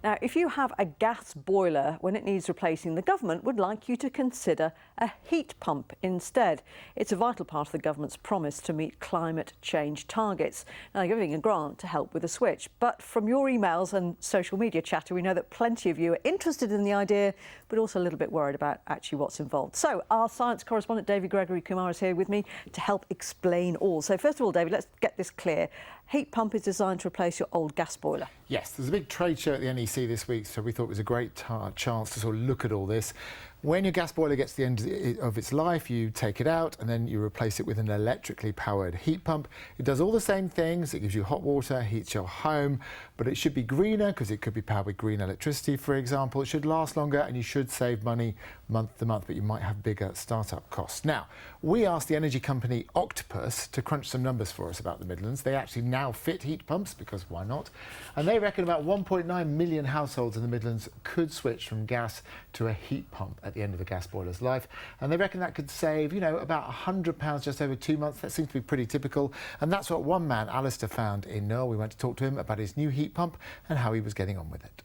Now, if you have a gas boiler when it needs replacing, the government would like you to consider a heat pump instead. It's a vital part of the government's promise to meet climate change targets. Now, they're giving a grant to help with the switch. But from your emails and social media chatter, we know that plenty of you are interested in the idea, but also a little bit worried about actually what's involved. So our science correspondent, David Gregory-Kumar, is here with me to help explain all. So first of all, David, let's get this clear. Heat pump is designed to replace your old gas boiler. Yes, there's a big trade show at the NEC this week, so we thought it was a great chance to sort of look at all this. When your gas boiler gets to the end of its life, you take it out and then you replace it with an electrically powered heat pump. It does all the same things. It gives you hot water, heats your home, but it should be greener because it could be powered with green electricity, for example. It should last longer and you should save money month to month, but you might have bigger startup costs. Now, we asked the energy company Octopus to crunch some numbers for us about the Midlands. They actually now fit heat pumps, because why not? And they reckon about 1.9 million households in the Midlands could switch from gas to a heat pump at the end of the gas boiler's life. And they reckon that could save, about £100 just over 2 months. That seems to be pretty typical. And that's what one man, Alistair, found in Knowle. We went to talk to him about his new heat pump and how he was getting on with it.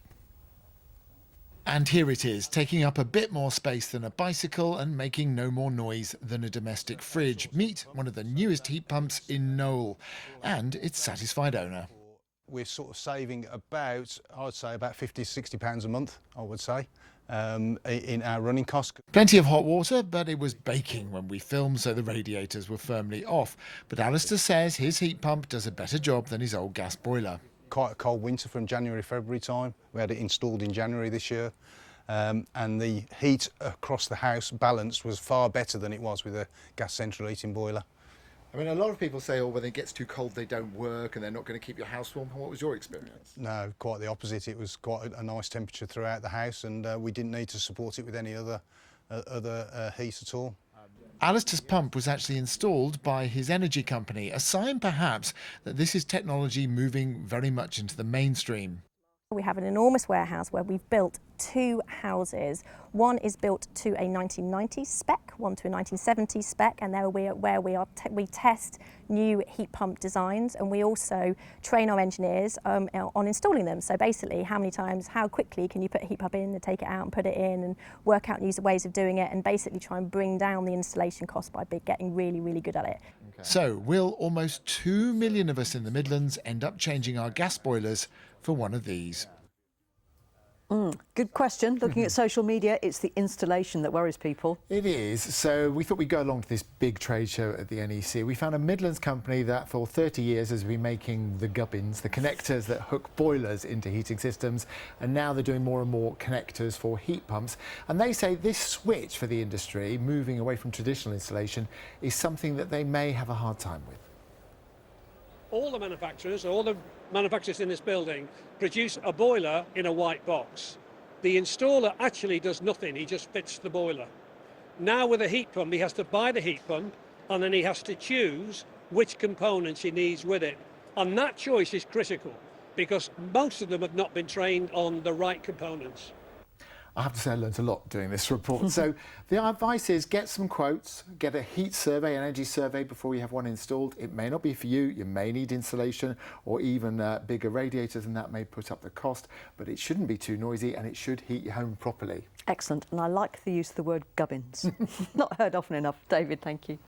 And here it is, taking up a bit more space than a bicycle and making no more noise than a domestic fridge. Meet one of the newest heat pumps in Knowle and its satisfied owner. We're sort of saving about, I'd say, about £50–60 a month, I would say, in our running costs. Plenty of hot water, but it was baking when we filmed, so the radiators were firmly off. But Alistair says his heat pump does a better job than his old gas boiler. Quite a cold winter from January, February time. We had it installed in January this year. And the heat across the house balanced was far better than it was with a gas central heating boiler. I mean, a lot of people say, when it gets too cold, they don't work and they're not going to keep your house warm. What was your experience? No, quite the opposite. It was quite a nice temperature throughout the house, and we didn't need to support it with any other heat at all. Alistair's pump was actually installed by his energy company, a sign perhaps that this is technology moving very much into the mainstream. We have an enormous warehouse where we've built 2 houses. One is built to a 1990s spec, one to a 1970s spec, and there we test new heat pump designs, and we also train our engineers on installing them. So basically, how quickly can you put a heat pump in and take it out and put it in, and work out new ways of doing it, and basically try and bring down the installation cost by getting really, really good at it. Okay. So will almost 2 million of us in the Midlands end up changing our gas boilers for one of these? Good question. Looking at social media, it's the installation that worries people. It is. So we thought we'd go along to this big trade show at the NEC. We found a Midlands company that for 30 years has been making the gubbins, the connectors that hook boilers into heating systems, and now they're doing more and more connectors for heat pumps. And they say this switch for the industry, moving away from traditional installation, is something that they may have a hard time with. All the manufacturers in this building produce a boiler in a white box. The installer actually does nothing, he just fits the boiler. Now with a heat pump, he has to buy the heat pump and then he has to choose which components he needs with it. And that choice is critical because most of them have not been trained on the right components. I have to say I learned a lot doing this report. So the advice is get some quotes, get a heat survey, energy survey before you have one installed. It may not be for you, you may need insulation or even bigger radiators, and that may put up the cost, but it shouldn't be too noisy and it should heat your home properly. Excellent, and I like the use of the word gubbins. Not heard often enough. David, thank you.